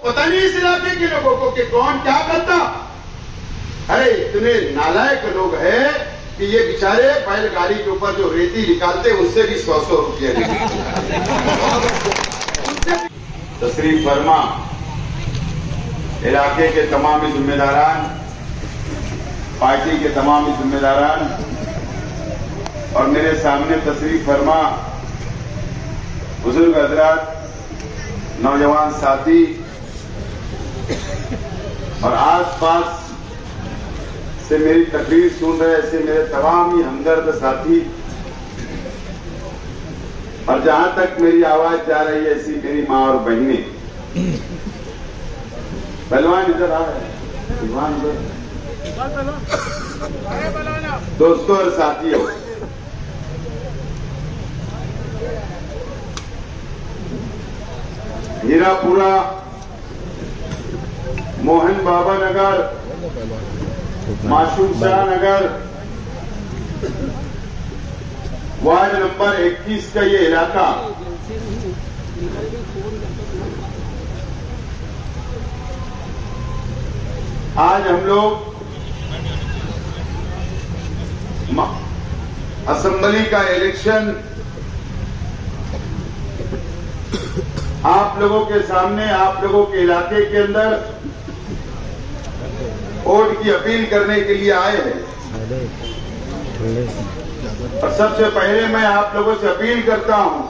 पता नहीं इस इलाके के लोगों को कि कौन क्या करता। अरे इतने नालायक लोग हैं कि ये बेचारे बैलगाड़ी के ऊपर जो रेती निकालते उससे भी 100-100 रुपये तशरीफ फरमा। इलाके के तमाम जिम्मेदारान, पार्टी के तमाम जिम्मेदारान और मेरे सामने तशरीफ फरमा बुजुर्ग हजरात, नौजवान साथी और आसपास से मेरी तकरीर सुन रहे ऐसे मेरे तमाम ही हमदर्द साथी, और जहां तक मेरी आवाज जा रही है ऐसी मेरी मां और बहनें। पहलवान इधर आ रहे हैं, पहलवान इधर। दोस्तों और साथियों, हीरापुरा, मोहन बाबा नगर, मासूम शाह नगर, वार्ड नंबर 21 का ये इलाका आज हम लोग असेंबली का इलेक्शन आप लोगों के सामने, आप लोगों के इलाके के अंदर वोट की अपील करने के लिए आए हैं। और सबसे पहले मैं आप लोगों से अपील करता हूं,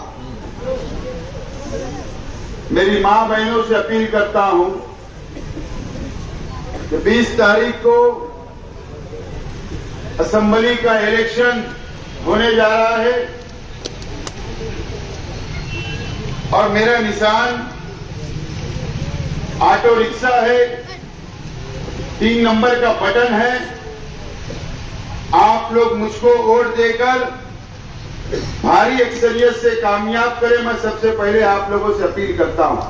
मेरी मां बहनों से अपील करता हूं कि 20 तारीख को असेंबली का इलेक्शन होने जा रहा है और मेरा निशान ऑटो रिक्शा है, 3 नंबर का बटन है। आप लोग मुझको वोट देकर भारी अक्सरियत से कामयाब करें, मैं सबसे पहले आप लोगों से अपील करता हूं।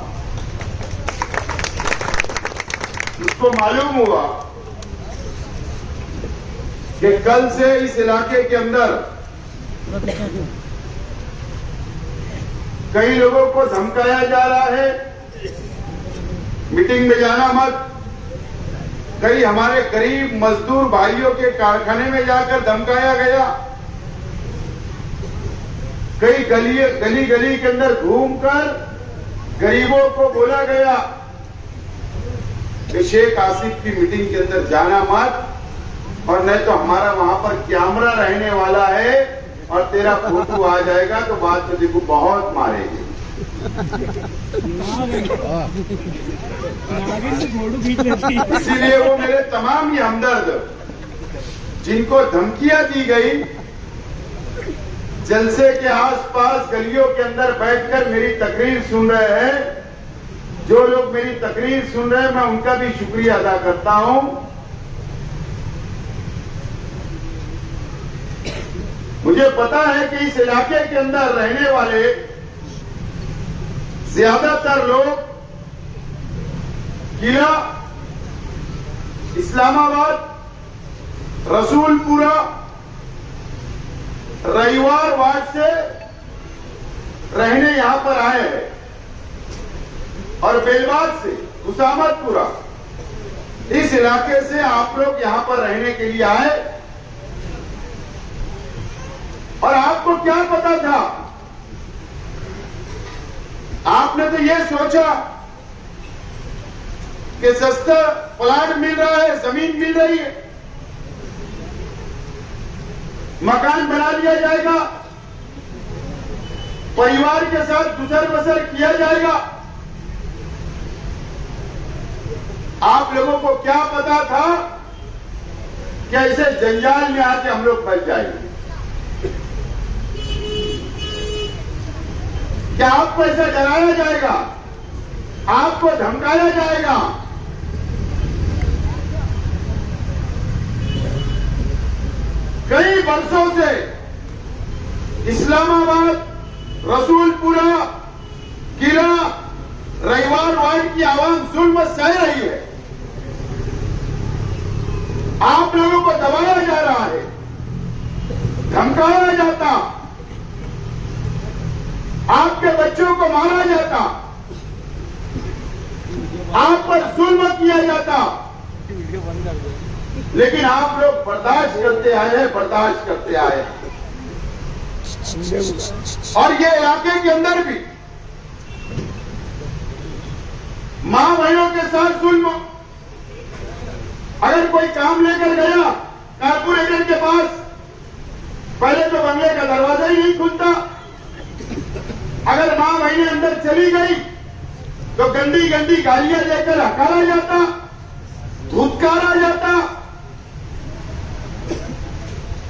मुझको मालूम हुआ कि कल से इस इलाके के अंदर कई लोगों को धमकाया जा रहा है, मीटिंग में जाना मत। कई हमारे गरीब मजदूर भाइयों के कारखाने में जाकर धमकाया गया। कई गली गली के अंदर घूमकर गरीबों को बोला गया कि शेख आसिफ की मीटिंग के अंदर जाना मत, और नहीं तो हमारा वहां पर कैमरा रहने वाला है और तेरा फोटो आ जाएगा तो बाद में देखो बहुत मारेंगे। इसीलिए वो मेरे तमाम ही हमदर्द जिनको धमकियां दी गई, जलसे के आसपास गलियों के अंदर बैठकर मेरी तकरीर सुन रहे हैं, जो लोग मेरी तकरीर सुन रहे हैं मैं उनका भी शुक्रिया अदा करता हूं। मुझे पता है कि इस इलाके के अंदर रहने वाले ज्यादातर लोग किला, इस्लामाबाद, रसूलपुरा, रविवार वार्ड से रहने यहां पर आए हैं और बेलबाग से हुसामतपुरा, इस इलाके से आप लोग यहां पर रहने के लिए आए। और आपको क्या पता था? आपने तो यह सोचा कि सस्ता प्लाट मिल रहा है, जमीन मिल रही है, मकान बना लिया जाएगा, परिवार के साथ गुजर बसर किया जाएगा। आप लोगों को क्या पता था कि ऐसे जंजाल में आके हम लोग फंस जाएंगे? क्या आपको ऐसा डराया जाएगा, आपको धमकाया जाएगा? कई वर्षों से इस्लामाबाद, रसूलपुरा, किला, रविवार वार्ड की आवाम जुल्म सह रही है। आप लोगों को दबाया जा रहा है, धमकाया जाता, आपके बच्चों को मारा जाता। आप पर जुल्म किया जाता, लेकिन आप लोग बर्दाश्त करते आए हैं, बर्दाश्त करते आए हैं। और ये इलाके के अंदर भी मां बहनों के साथ जुल्म। अगर कोई काम लेकर गया कारपोरेटर के पास, पहले तो बंगले का दरवाजा ही नहीं खुलता। अगर मां बहनें अंदर चली गई तो गंदी गंदी गालियां देकर हकारा जाता, धुतकारा जाता।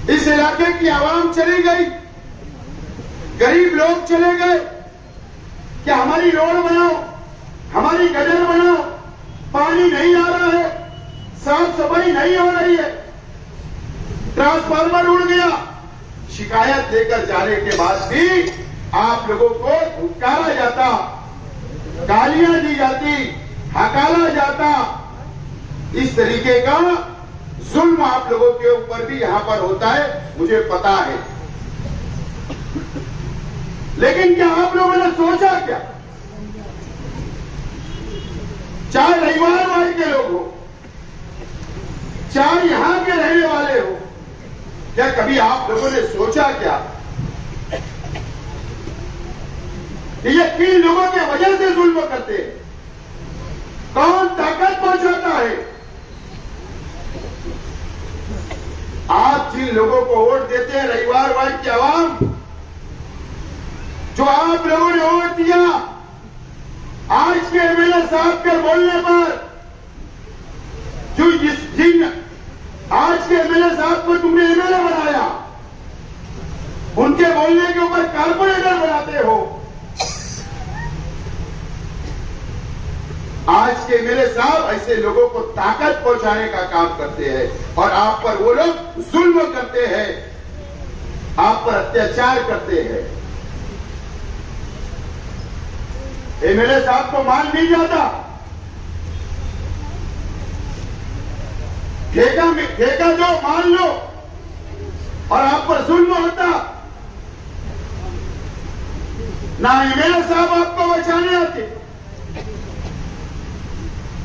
इस इलाके की आवाम चली गई, गरीब लोग चले गए कि हमारी रोड बनाओ, हमारी गटर बनाओ, पानी नहीं आ रहा है, साफ सफाई नहीं हो रही है, ट्रांसफार्मर उड़ गया। शिकायत देकर जाने के बाद भी आप लोगों को धुतकारा जाता, गालियां दी जाती, हकारा जाता। इस तरीके का जुल्म आप लोगों के ऊपर भी यहां पर होता है, मुझे पता है। लेकिन क्या आप लोगों ने सोचा क्या? चाहे रविवार वार्ड के लोग हो, चाहे यहां के रहने वाले हो, क्या कभी आप लोगों ने सोचा क्या कि ये किन लोगों के वजह से जुल्म करते हैं? कौन ताकत पहुंचाता है? आप जिन लोगों को वोट देते हैं, रविवार वार्ड की आवाम, जो आप लोगों ने वोट दिया, आज के एमएलए साहब के बोलने पर, जो जिन आज के एमएलए साहब को तुमने एमएलए बनाया, उनके बोलने के ऊपर कारपोरेटर बनाते हो। आज के एमएलए साहब ऐसे लोगों को ताकत पहुंचाने का काम करते हैं और आप पर वो लोग जुल्म करते हैं, आप पर अत्याचार करते हैं। एमएलए साहब को मान नहीं जाता, ठेका जो मान लो और आप पर जुल्म होता। ना एमएलए साहब आपको बचाने आते,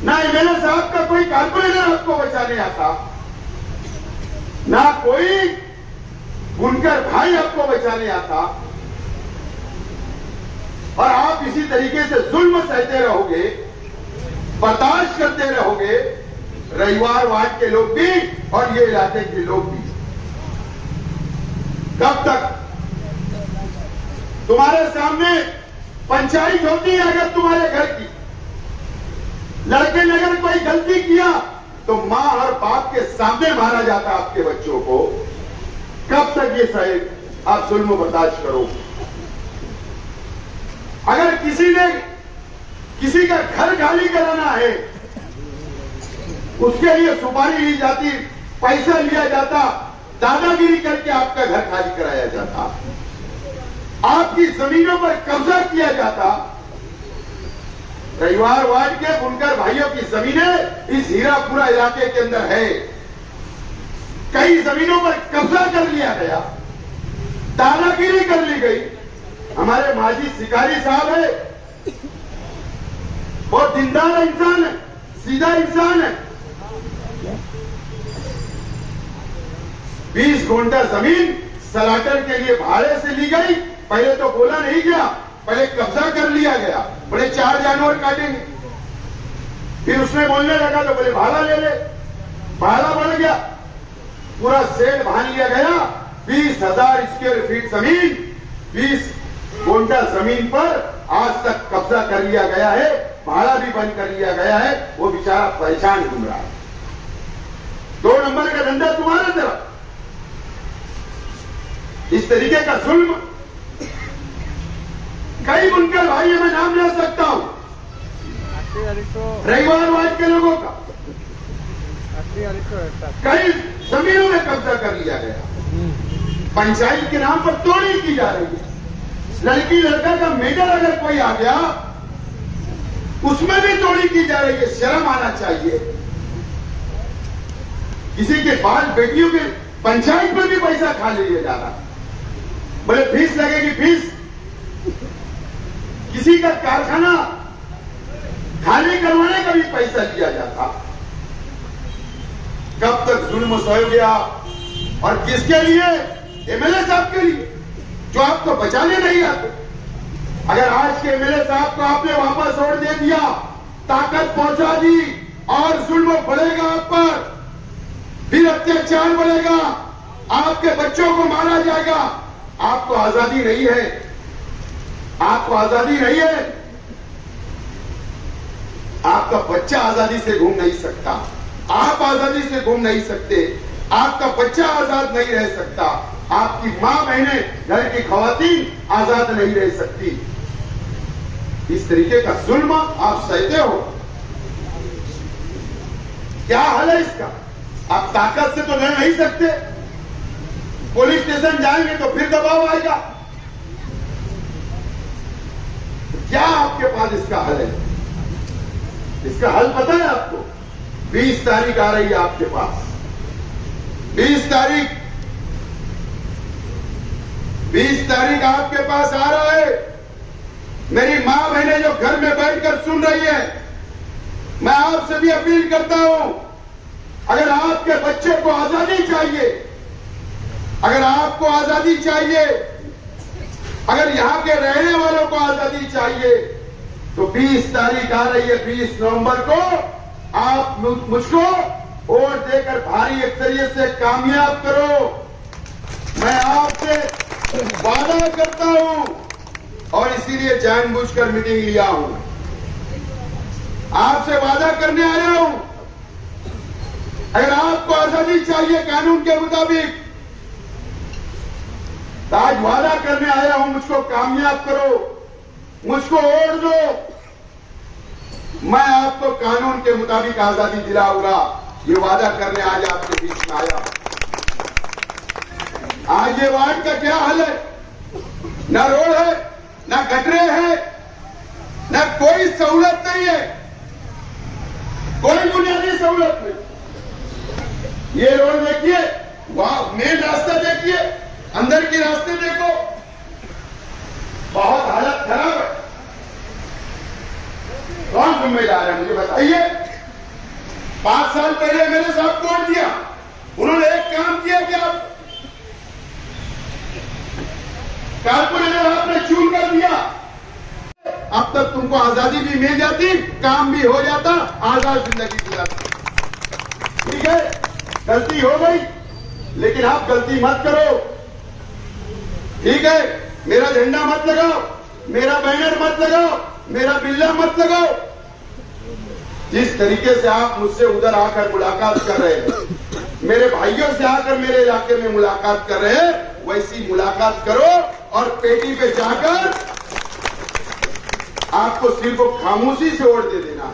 ना एमएलए साहब का कोई कारपोरेटर आपको बचाने आता, ना कोई बुनकर भाई आपको बचाने आता। और आप इसी तरीके से जुल्म सहते रहोगे, बर्दाश्त करते रहोगे, रविवार वार्ड के लोग भी और ये इलाके के लोग भी। कब तक? तुम्हारे सामने पंचायत होती है अगर तुम्हारे घर की, लड़के ने अगर कोई गलती किया तो मां और बाप के सामने मारा जाता आपके बच्चों को। कब तक ये सहे आप जुल्म बर्दाश्त करोगे? अगर किसी ने किसी का घर खाली कराना है, उसके लिए सुपारी ली जाती, पैसा लिया जाता, दादागिरी करके आपका घर खाली कराया जाता, आपकी जमीनों पर कब्जा किया जाता। रविवार वार्ड के बुनकर भाइयों की जमीनें इस हीरापुरा इलाके के अंदर है, कई जमीनों पर कब्जा कर लिया गया, दादागिरी कर ली गई। हमारे माजी शिकारी साहब है, बहुत दीनदार इंसान है, सीधा इंसान है। 20 गुंठा जमीन सलाटर के लिए भाड़े से ली गई। पहले तो बोला नहीं गया, पहले कब्जा कर लिया गया, बोले 4 जानवर काटेंगे। फिर उसमें बोलने लगा तो बोले भाड़ा ले ले, भाड़ा बढ़ गया, पूरा सेट बांध लिया गया। 20,000 स्क्वायर फीट जमीन, 20 गुंठा जमीन पर आज तक कब्जा कर लिया गया है, भाड़ा भी बंद कर लिया गया है। वो बेचारा परेशान घूम रहा है। 2 नंबर का धंधा तुम्हारे तरफ। इस तरीके का जुल्म कई बुनकर भाई मैं नाम ले सकता हूं, रविवार वार्ड के लोगों का कई जमीनों में कब्जा कर लिया गया। पंचायत के नाम पर तोड़ी की जा रही है। लड़की लड़का का मेडल अगर कोई आ गया, उसमें भी तोड़ी की जा रही है। शर्म आना चाहिए। किसी के बाल बेटियों के पंचायत में भी पैसा खा लिया जा रहा, बोले फीस लगेगी फीस। किसी का कारखाना खाली करवाने का भी पैसा लिया जाता। कब तक जुल्म सहोगे आप? और किसके लिए? एमएलए साहब के लिए, जो आपको बचाने नहीं आते। अगर आज के एमएलए साहब को आपने वापस वोट दे दिया, ताकत पहुंचा दी, और जुल्म बढ़ेगा आप पर, फिर अत्याचार बढ़ेगा, आपके बच्चों को मारा जाएगा। आपको आजादी नहीं है, आपको आजादी नहीं है। आपका बच्चा आजादी से घूम नहीं सकता, आप आजादी से घूम नहीं सकते, आपका बच्चा आजाद नहीं रह सकता, आपकी मां बहनें, घर की खवातीन आजाद नहीं रह सकती। इस तरीके का जुल्म आप सहते हो। क्या हल है इसका? आप ताकत से तो लड़ नहीं सकते, पुलिस स्टेशन जाएंगे तो फिर दबाव आएगा। क्या आपके पास इसका हल है? इसका हल पता है आपको? 20 तारीख आ रही है आपके पास, 20 तारीख आपके पास आ रहा है। मेरी मां बहनें जो घर में बैठकर सुन रही है, मैं आपसे भी अपील करता हूं, अगर आपके बच्चे को आजादी चाहिए, अगर आपको आजादी चाहिए, अगर यहां के रहने वालों को आजादी चाहिए, तो 20 तारीख आ रही है, 20 नवंबर को आप मुझको वोट देकर भारी अक्सरियत से कामयाब करो। मैं आपसे वादा करता हूं, और इसीलिए जानबूझकर मीटिंग लिया हूं, आपसे वादा करने आया हूं। अगर आपको आजादी चाहिए कानून के मुताबिक, तो आज वादा करने आया हूं, मुझको कामयाब करो, मुझको वोट दो, मैं आपको कानून के मुताबिक आजादी दिलाऊंगा। ये वादा करने आज आपके बीच में आया। आज ये वार्ड का क्या हाल है? न रोड है, न गटरे हैं, न कोई सहूलत नहीं है, कोई बुनियादी सहूलत नहीं। ये रोड देखिए, वहां मेन रास्ता देखिए, अंदर के रास्ते देखो, बहुत हालत खराब है। कौन जिम्मेदार है मुझे बताइए? 5 साल पहले मेरे साहब वोट दिया, उन्होंने एक काम किया कि आप कारपोरेटर आपने चून कर दिया। अब तक तुमको आजादी भी मिल जाती, काम भी हो जाता, आजाद जिंदगी गुजारती। ठीक है, गलती हो गई, लेकिन आप गलती मत करो। ठीक है, मेरा झंडा मत लगाओ, मेरा बैनर मत लगाओ, मेरा बिल्ला मत लगाओ। जिस तरीके से आप मुझसे उधर आकर मुलाकात कर रहे हैं, मेरे भाइयों से आकर मेरे इलाके में मुलाकात कर रहे हैं, वैसी मुलाकात करो, और पेटी पे जाकर आपको सिर्फ खामोशी से वोट दे देना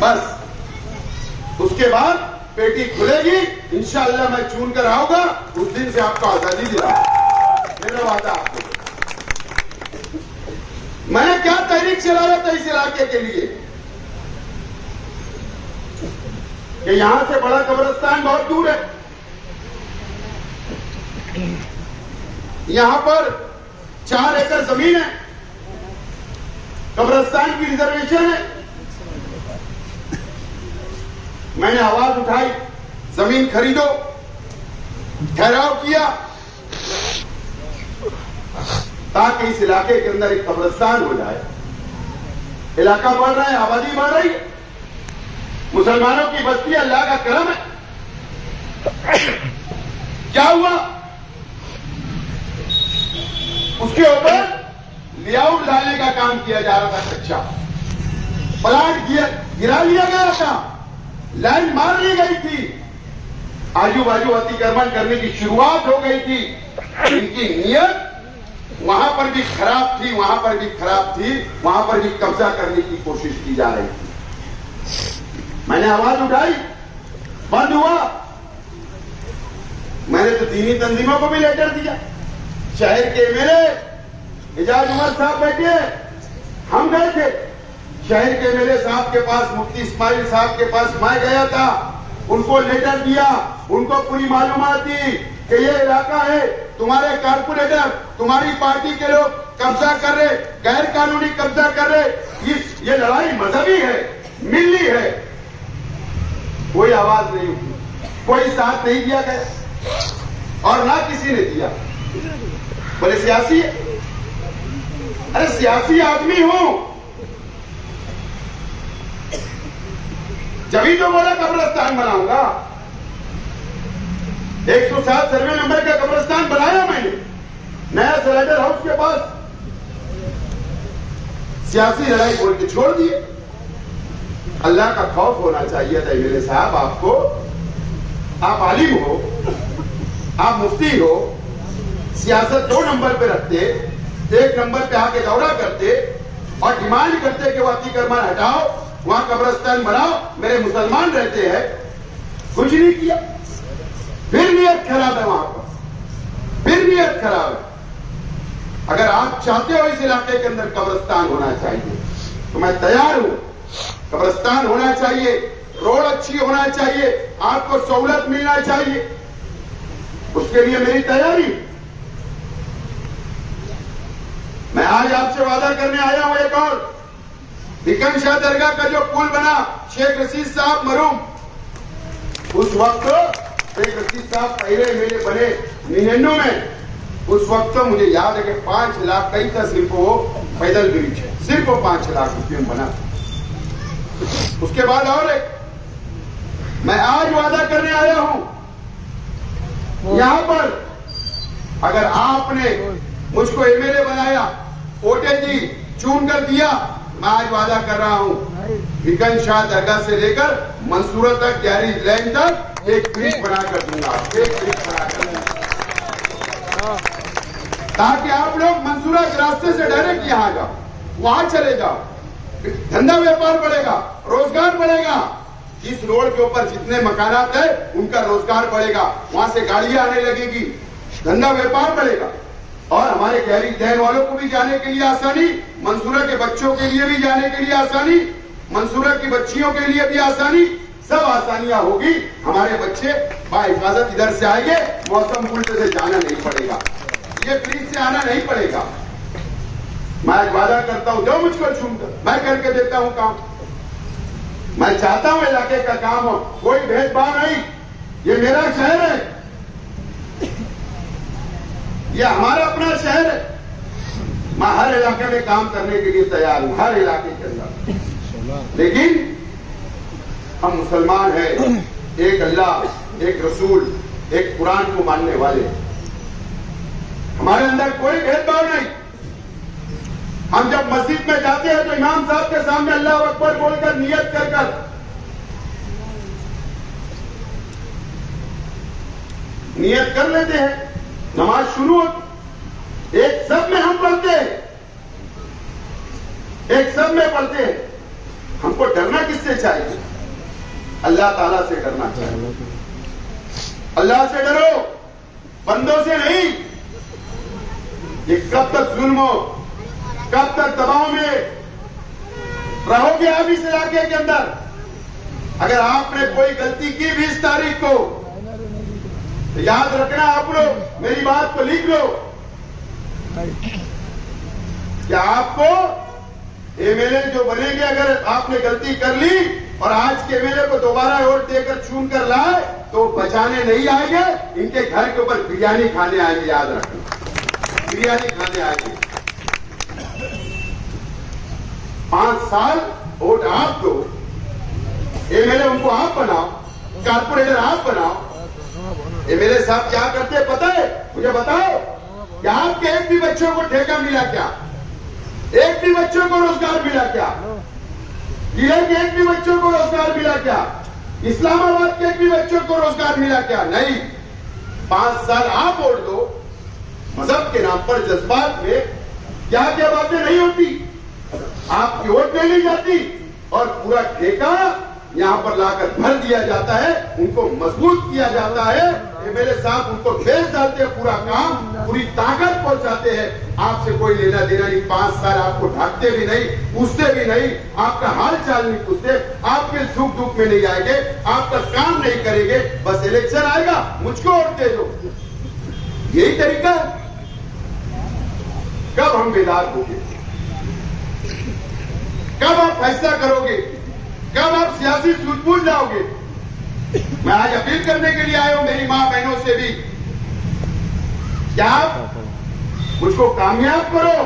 बस। उसके बाद पेटी खुलेगी, इंशाअल्लाह मैं चुन कर आऊंगा, उस दिन से आपको आजादी दिलाऊंगा, मेरा वादा आपको। मैंने क्या तहरीक चला रहा था इस इलाके के लिए कि यहां से बड़ा कब्रिस्तान बहुत दूर है, यहां पर 4 एकड़ जमीन है, कब्रिस्तान की रिजर्वेशन है। मैंने आवाज उठाई, जमीन खरीदो, ठहराव किया, ताकि इस इलाके के अंदर एक कब्रिस्तान हो जाए। इलाका बढ़ रहा है, आबादी बढ़ रही है, मुसलमानों की बस्ती अल्लाह का करम है। क्या हुआ? उसके ऊपर लेआउट डालने का काम किया जा रहा था, कच्चा प्लाट गिरा लिया गया था, लाइन मार ली गई थी, आजू बाजू अतिक्रमण करने की शुरुआत हो गई थी। इनकी नीयत वहां पर भी खराब थी, वहां पर भी खराब थी, वहां पर भी कब्जा करने की कोशिश की जा रही थी। मैंने आवाज उठाई, बंद हुआ। मैंने तो दीनी तंजीमों को भी लेटर दिया। शहर के एमएलए इजाज उमर साहब बैठे, हम गए थे शहर के एमएलए साहब के पास, मुफ्ती इस्माइल साहब के पास मैं गया था, उनको लेटर दिया, उनको पूरी मालूमात दी कि ये इलाका है, तुम्हारे कारपोरेटर, तुम्हारी पार्टी के लोग कब्जा कर रहे, गैर कानूनी कब्जा कर रहे, ये लड़ाई मजहबी है, मिली है। कोई आवाज नहीं उठी, कोई साथ नहीं दिया गया और ना किसी ने दिया। बोले सियासी है। अरे सियासी आदमी हूं, जब ही तो बोला कब्रिस्तान बनाऊंगा। 107 सर्वे नंबर का कब्रिस्तान बनाया मैंने नया स्लाइडर हाउस के पास। सियासी लड़ाई बोल के छोड़ दिए। अल्लाह का खौफ होना चाहिए था मेरे साहब आपको। आप आलिम हो, आप मुफ्ती हो, सियासत 2 नंबर पे रखते, 1 नंबर पे आके दौरा करते और डिमांड करते कि वो अतिक्रमण हटाओ, वहां कब्रिस्तान बनाओ, मेरे मुसलमान रहते हैं। कुछ नहीं किया। फिर नियत खराब है वहां पर, फिर नियत खराब है। अगर आप चाहते हो इस इलाके के अंदर कब्रिस्तान होना चाहिए तो मैं तैयार हूं। कब्रिस्तान होना चाहिए, रोड अच्छी होना चाहिए, आपको सहूलत मिलना चाहिए, उसके लिए मेरी तैयारी। मैं आज आपसे वादा करने आया हूं एक और। भिकन शाह दरगाह का जो पुल बना, शेख रशीद साहब मरूम, उस वक्त शेख रशीद साहब पहले मेरे बने 99 में, उस वक्त तो मुझे याद है कि 5 लाख कहीं था सिर्फ वो पैदल ब्रिज, सिर्फ वो 5 लाख रुपये में बना। उसके बाद और एक मैं आज वादा करने आया हूं, यहां पर अगर आपने मुझको एमएलए बनाया, वोटे दी, चुन कर दिया, मैं आज वादा कर रहा हूं भिकन शाह दरगाह से लेकर मंसूरा तक, गैरेज लाइन तक एक ब्रिज बनाकर दूंगा, एक ब्रिज बनाकर दूंगा, ताकि आप लोग मंसूरा के रास्ते से डायरेक्ट यहां जाओ, वहां चले जाओ, धंधा व्यापार बढ़ेगा, रोजगार बढ़ेगा। इस रोड के ऊपर जितने मकानात है उनका रोजगार बढ़ेगा, वहां से गाड़ियां आने लगेगी, धंधा व्यापार बढ़ेगा और हमारे गैरेज देन वालों को भी जाने के लिए आसानी, मंसूरा के बच्चों के लिए भी जाने के लिए आसानी, मंसूरा की बच्चियों के लिए भी आसानी, सब आसानियां होगी। हमारे बच्चे बाहिफाजत इधर से आएंगे, मौसम उल्टे से जाना नहीं पड़ेगा, ये ब्रिज से आना नहीं पड़ेगा। मैं वादा करता हूं, जो मुझको चुनकर मैं करके देता हूं काम। मैं चाहता हूं इलाके का काम हो, कोई भेदभाव नहीं। ये मेरा शहर है, ये हमारा अपना शहर है। मैं हर इलाके में काम करने के लिए तैयार हूं, हर इलाके के अंदर। लेकिन हम मुसलमान हैं, एक अल्लाह, एक रसूल, एक कुरान को मानने वाले, हमारे अंदर कोई भेदभाव नहीं। हम जब मस्जिद में जाते हैं तो इमाम साहब के सामने अल्लाह अकबर बोलकर नियत कर नियत कर लेते हैं, नमाज शुरू होती, एक सब में हम पढ़ते हैं, एक सब में पढ़ते हैं। हमको डरना किससे चाहिए? अल्लाह ताला से डरना चाहिए। अल्लाह से डरो, बंदों से नहीं। ये कब तक जुल्म हो, कब तक दबाव में रहोगे आप इस इलाके के अंदर? अगर आपने कोई गलती की 20 तारीख को, तो याद रखना आप लोग, मेरी बात को लिख लो कि आपको एमएलए जो बनेंगे, अगर आपने गलती कर ली और आज के एमएलए को दोबारा वोट देकर चुन कर लाए तो बचाने नहीं आएंगे, इनके घर के ऊपर बिरयानी खाने आएंगे। याद रखना, बिरयानी खाने आएंगे। 5 साल वोट आप दो, एमएलए उनको आप बनाओ, कारपोरेटर आप बनाओ। एमएलए साहब क्या करते हैं पता है? मुझे बताओ कि आपके एक भी बच्चों को ठेका मिला क्या? एक भी बच्चों को रोजगार मिला क्या? जिले के एक भी बच्चों को रोजगार मिला क्या? इस्लामाबाद के एक भी बच्चों को रोजगार मिला क्या? नहीं। 5 साल आप वोट दो, मजहब के नाम पर जज्बात में क्या क्या बातें नहीं होती, आपकी वोट ले ली जाती और पूरा ठेका यहां पर लाकर भर दिया जाता है, उनको मजबूत किया जाता है। एमएलए साहब उनको भेज डालते हैं, पूरा काम, पूरी ताकत पहुंचाते हैं। आपसे कोई लेना देना नहीं। 5 साल आपको ढांकते भी नहीं, पूछते भी नहीं, आपका हाल चाल नहीं पूछते, आपके सुख दुख में नहीं आएंगे, आपका काम नहीं करेंगे। बस इलेक्शन आएगा, मुझको वोट दे दो, यही तरीका है। कब हम बेदार होंगे? कब आप फैसला करोगे? कब आप सियासी सूझबूझ लाओगे? मैं आज अपील करने के लिए आया हूं मेरी मां बहनों से भी, क्या आप मुझको कामयाब करो,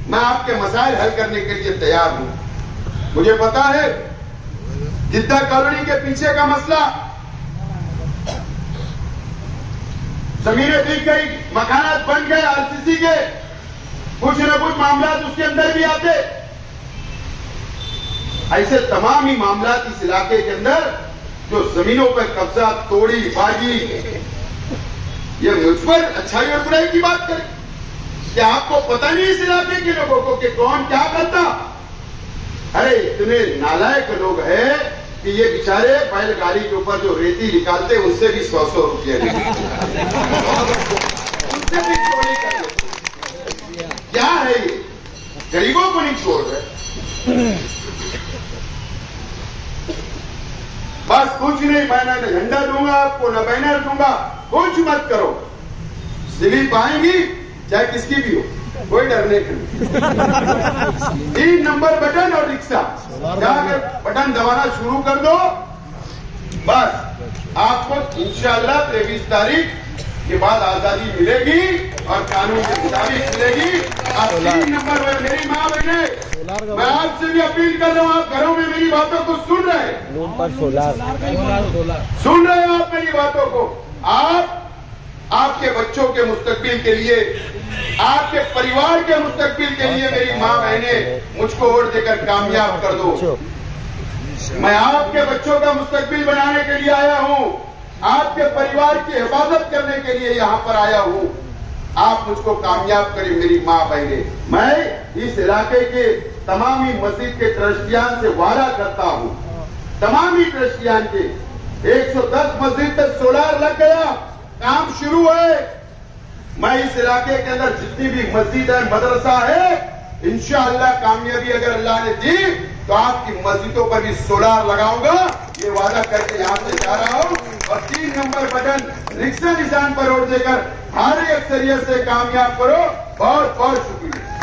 मैं आपके मसाइल हल करने के लिए तैयार हूं। मुझे पता है गिद्दा कॉलोनी के पीछे का मसला, जमीनें बिक गई, मकानात बन गए आरसीसी के, कुछ न कुछ मामला उसके अंदर भी आते। ऐसे तमाम ही मामला इस इलाके के अंदर जो जमीनों पर कब्जा, तोड़ी बाजी, ये मुझ पर अच्छाई और बुराई की बात करें। क्या आपको पता नहीं इस इलाके के लोगों को कि कौन क्या करता? अरे इतने नालायक लोग हैं कि ये बेचारे बैलगाड़ी के ऊपर जो रेती निकालते उनसे भी 100-100 रुपये उनसे भी चोरी कर लेते। क्या है ये? गरीबों को नहीं छोड़ रहे। बस कुछ नहीं, मैं ना झंडा दूंगा आपको, न बैनर दूंगा, कुछ मत करो। स्लिप आएंगी चाहे किसकी भी हो, कोई डरने की नहीं। 3 नंबर बटन और रिक्शा, जाकर बटन दबाना शुरू कर दो। बस आपको इंशाअल्लाह 23 तारीख के बाद आजादी मिलेगी और कानून के मुताबिक मिलेगी। आप 3 नंबर पर मेरी मां बहने, मैं आपसे भी अपील कर रहा हूं, आप घरों में मेरी बातों को सुन रहे सुन रहे हो आप मेरी बातों को। आप आपके बच्चों के मुस्तकबिल के लिए, आपके परिवार के मुस्तकबिल के लिए मेरी मां बहने मुझको वोट देकर कामयाब कर दो। मैं आपके बच्चों का मुस्तकबिल बनाने के लिए आया हूं, आपके परिवार की हिफाजत करने के लिए यहां पर आया हूं। आप मुझको कामयाब करें मेरी मां बहने। मैं इस इलाके के तमाम ही मस्जिद के ट्रस्टियान से वादा करता हूं, तमाम ही ट्रस्टियान के 110 मस्जिद तक सोलार लग गया, काम शुरू है। मैं इस इलाके के अंदर जितनी भी मस्जिद है, मदरसा है, इंशाअल्लाह कामयाबी अगर अल्लाह ने दी तो आपकी मस्जिदों पर भी सोलार लगाऊंगा, ये वादा करके यहां से जा रहा हूं। और 3 नंबर बटन रिक्शा निशान पर वोट देकर भारी अक्सरियत से कामयाब करो। बहुत बहुत शुक्रिया।